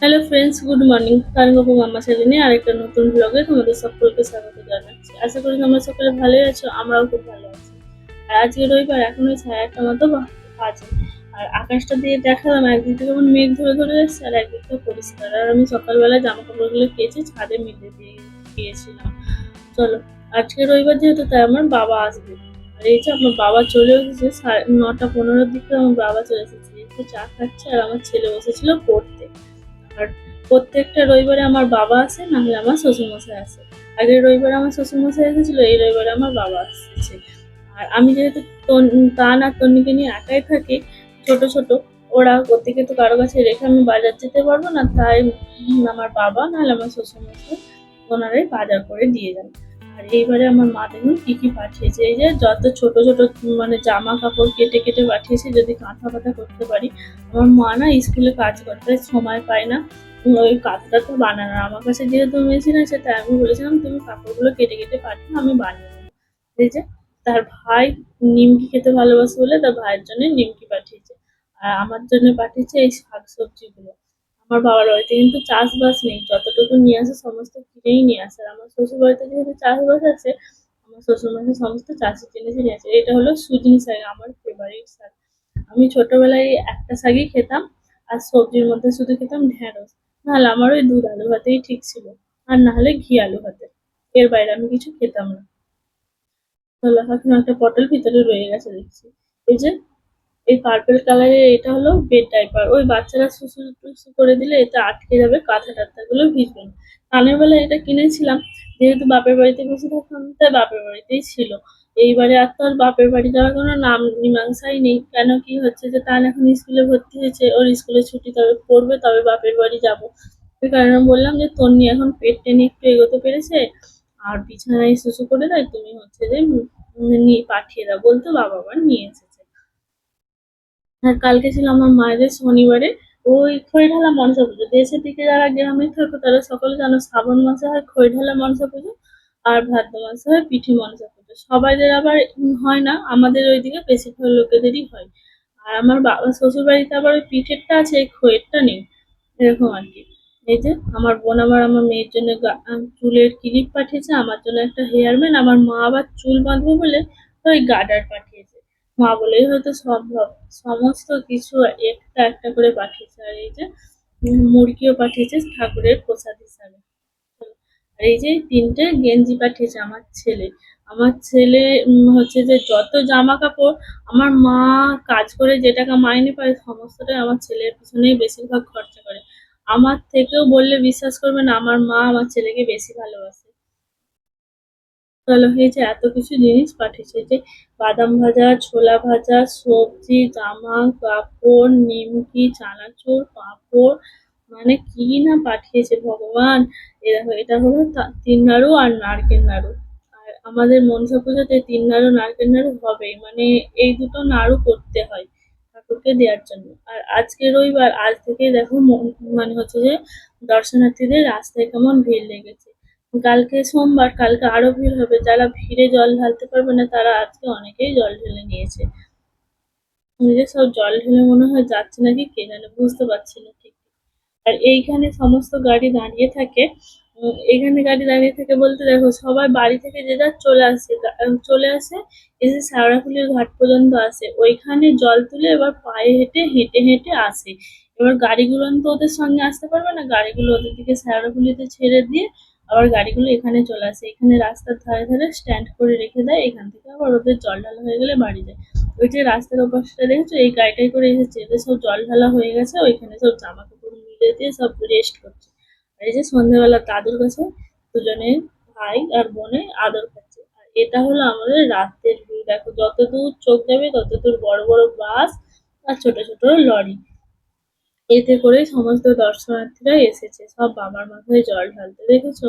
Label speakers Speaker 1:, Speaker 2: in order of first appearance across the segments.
Speaker 1: Hello friends, good morning. কানগপু মাম্মা চ্যানেলে আরেকটা নতুন ব্লগে তোমাদের সকলকে স্বাগত জানাচ্ছি। আশা করি তোমরা সকলে ভালোই আছো, আমরাও খুব ভালো আছি। আর আজকে রবিবার, এখন ওই 1:30টা মতো বাজে। আর আকাশটা দিয়ে দেখালাম, একদিক থেকে কেমন মেঘ ধরে ধরে এসছে আর একদিক থেকে পরিষ্কার। আর আমি সকালবেলা জামা কাপড়গুলো কেচে ছাদে মেলে দিয়ে গিয়েছিলাম। চলো, আজকে রবিবার যেহেতু, তাই আমার বাবা আসবে। আর এই যে আমার বাবা চলে এসেছে, 9:15-র দিকে আমার বাবা চলে এসেছে। একটু চা খাচ্ছে আর আমার ছেলে বসেছিল পড়তে। আর প্রত্যেকটা রবিবারে আমার বাবা আসে, না হলে আমার শ্বশুরমশাই আসে। আগের রবিবারে আমার শ্বশুরমশাই এসেছিল, এই রবিবারে আমার বাবা আসছে। আর আমি যেহেতু তান আর তন্নিকে নিয়ে একাই থাকি, ছোট ছোট, ওরা ওদিকে তো কারো কাছে রেখে আমি বাজার যেতে পারবো না, তাই আমার বাবা নাহলে আমার শ্বশুরমশাই ওনারাই বাজার করে দিয়ে যান। আর এইবারে আমার মা দেখুন কি কি পাঠিয়েছে। এই যে যত ছোট ছোট মানে জামা কাপড় কেটে কেটে পাঠিয়েছে, যদি কাঁথা পাতা করতে পারি। আমার মা না স্কুলে কাজ করতে সময় পায় না, ওই কাঁথাটা তো বানানো। আমার কাছে যেহেতু মেশিন আছে, তাই আমি বলেছিলাম তুমি কাপড়গুলো কেটে কেটে পাঠিয়ে আমি বানিয়ে দেবো। এই যে তার ভাই নিমকি খেতে ভালোবাসে বলে তার ভাইয়ের জন্য নিমকি পাঠিয়েছে। আর আমার জন্য পাঠিয়েছে এই শাক সবজিগুলো। আমার বাবার বাড়িতে কিন্তু চাষবাস নেই, যতটুকু নিয়ে আসে সমস্ত কিনেই নিয়ে আসে। আর আমার শ্বশুর বাড়িতে যেহেতু চাষবাস আছে, আমার শ্বশুর মশাই সমস্ত চাষের জিনিস নিয়ে আসে। এটা হলো সুজনি শাক, আমার ফেভারিট শাক। আমি ছোটবেলায় একটা শাকই খেতাম, আর সবজির মধ্যে শুধু খেতাম ঢেঁড়স। নাহলে আমার ওই দুধ আলু ভাতেই ঠিক ছিল, আর না হলে ঘি আলু ভাতে। এর বাইরে আমি কিছু খেতাম না। তাহলে এখন একটা পটল ভিতরে রয়ে গেছে দেখছি। এই যে এই পার্পল কালারের এটা হলো বেড ডাইপার, ওই বাচ্চারা শুশু টুসু করে দিলে এটা আটকে যাবে, কাঁথা টাথা গুলো ভিজবে না। কানের বেলায় এটা কিনেছিলাম, যেহেতু বাপের বাড়িতে বসে থাকতাম তাই বাপের বাড়িতেই ছিল। এইবারে আর তো আর বাপের বাড়ি যাওয়ার কোনো নাম মীমাংসাই নেই। কেন কি হচ্ছে যে তার এখন স্কুলে ভর্তি হয়েছে, ওর স্কুলে ছুটি তবে পড়বে, তবে বাপের বাড়ি যাব। ওই কারণে বললাম যে তন্নি এখন পেট টেনে একটু এগোতে পেরেছে, আর বিছানায় শুশু করে দেয়, তুমি হচ্ছে যে নিয়ে পাঠিয়ে দাও, বলতে বাবা আবার নিয়ে এসেছে। আর কালকে ছিল আমার মায়েদের শনিবারে ওই খই ঢালা মনসা পুজো। দেশের দিকে যারা গ্রামে থাকো তারা সকলে জানো, শ্রাবণ মাসে হয় খই ঢালা মনসা পুজো, আর ভাদ্র মাসে হয় পিঠে মনসা পুজো। সবাইদের আবার হয় না, আমাদের ওইদিকে বেশিরভাগ লোকেদেরই হয়। আর আমার বাবা শ্বশুর বাড়িতে আবার ওই পিঠেরটা আছে, এই খইয়েরটা নেই, এরকম আর কি। এই যে আমার বোন আবার আমার মেয়ের জন্য চুলের ক্লিপ পাঠিয়েছে, আমার জন্য একটা হেয়ার ব্যান্ড, আমার মা আবার চুল বাঁধবো বলে ওই গার্ডার পাঠিয়েছে। মা বলেই হয়তো সম্ভব, সমস্ত কিছু একটা একটা করে পাঠিয়েছে। আর এই যে মুরগিও পাঠিয়েছে ঠাকুরের প্রসাদ হিসাবে। আর এই যে 3টে গেঞ্জি পাঠিয়েছে আমার ছেলে। আমার ছেলে হচ্ছে যে যত জামা কাপড় আমার মা কাজ করে যে টাকা মাইনে পায়, সমস্তটাই আমার ছেলের পিছনেই বেশিরভাগ খরচা করে। আমার থেকেও বললে বিশ্বাস করবে না, আমার মা আমার ছেলেকে বেশি ভালোবাসে। চলো, এই যে এত কিছু জিনিস পাঠিয়েছে, যে বাদাম ভাজা, ছোলা ভাজা, সবজি, জামা কাপড়, নিমকি, চানাচুর, পাঁপড়, মানে কি না পাঠিয়েছে ভগবান। এরকম এটা হলো তিন নাড়ু আর নারকেল নাড়ু। আর আমাদের মনসা পুজোতে তিন নাড়ু নারকেল নাড়ু হবেই, মানে এই দুটো নাড়ু করতে হয় ঠাকুরকে দেওয়ার জন্য। আর আজকে রবিবার, আজ থেকে দেখো মানে হচ্ছে যে দর্শনার্থীদের রাস্তায় কেমন ভিড় লেগেছে। কালকে সোমবার, কালকে আরো ভিড় হবে। যারা ভিড়ে জল ঢালতে পারবে না, তারা আজকে অনেকেই জল ঢেলে নিয়েছে। নিজে সব জল ঢেলে মনে হয় যাচ্ছে নাকি কে জানে, বুঝতে পারছি না ঠিক। আর এইখানে সমস্ত গাড়ি দাঁড়িয়ে থাকে। এইখানে গাড়ি দাঁড়িয়ে থাকে বলতে, দেখো সবাই বাড়ি থেকে যে যার চলে আসে, চলে আসে, এসে শেওড়াফুলির ঘাট পর্যন্ত আসে, ওইখানে জল তুলে এবার পায়ে হেঁটে হেঁটে হেঁটে আসে। এবার গাড়িগুলো তো ওদের সঙ্গে আসতে পারবে না, গাড়িগুলো ওদের দিকে শেওড়াফুলিতে ছেড়ে দিয়ে আবার গাড়িগুলো এখানে চলে আসে। এখানে রাস্তার ধারে ধারে স্ট্যান্ড করে রেখে দেয়, এখান থেকে আবার ওদের জল ঢালা হয়ে গেলে বাড়ি যায়। ওই যে রাস্তার ওপাশটা দেখেছো, এই গাড়িটাই করে এসেছে, এদের সব জল ঢালা হয়ে গেছে, ওইখানে সব জামা কাপড় মিলে দিয়ে সব রেস্ট করছে। আর এই যে সন্ধ্যাবেলা দাদুর কাছে দুজনে ভাই আর বোনে আদর খাচ্ছে। আর এটা হলো আমাদের রাতের ভিউ। দেখো যতদূর চোখ যাবে ততদূর বড় বড় বাস আর ছোট ছোট লরি, এতে করে সমস্ত দর্শনার্থীরা এসেছে সব বাবার মাথায় জল ঢালতে। দেখেছো,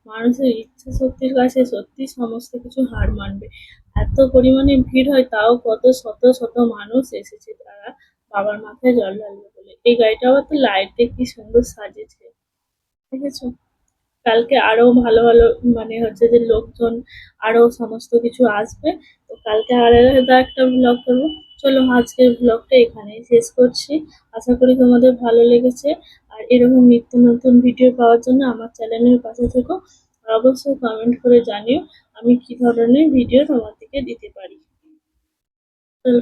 Speaker 1: মানুষের ইচ্ছা শক্তির কাছে সত্যি সমস্ত কিছু হার মানবে। এত পরিমাণে ভিড় হয়, তাও কত শত শত মানুষ এসেছে তারা বাবার মাথায় জল ঢালবে বলে। এই গাড়িটা আবার তো লাইটে কি সুন্দর সাজিয়েছে, দেখেছো। কালকে আরো ভালো ভালো মানে হচ্ছে যে লোকজন, আরো সমস্ত কিছু আসবে। তো কালকে আলাদা একটা ব্লগ করবো। চলো, আজকের ব্লগটা এখানেই শেষ করছি। আশা করি তোমাদের ভালো লেগেছে। আর এরকম নিত্য নতুন ভিডিও পাওয়ার জন্য আমার চ্যানেলের পাশে থেকো। আর অবশ্যই কমেন্ট করে জানিও আমি কি ধরনের ভিডিও তোমাদেরকে দিতে পারি। চলো,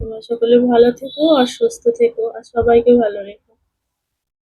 Speaker 1: তোমরা সকলে ভালো থেকো আর সুস্থ থেকো আর সবাইকে ভালো রেখো।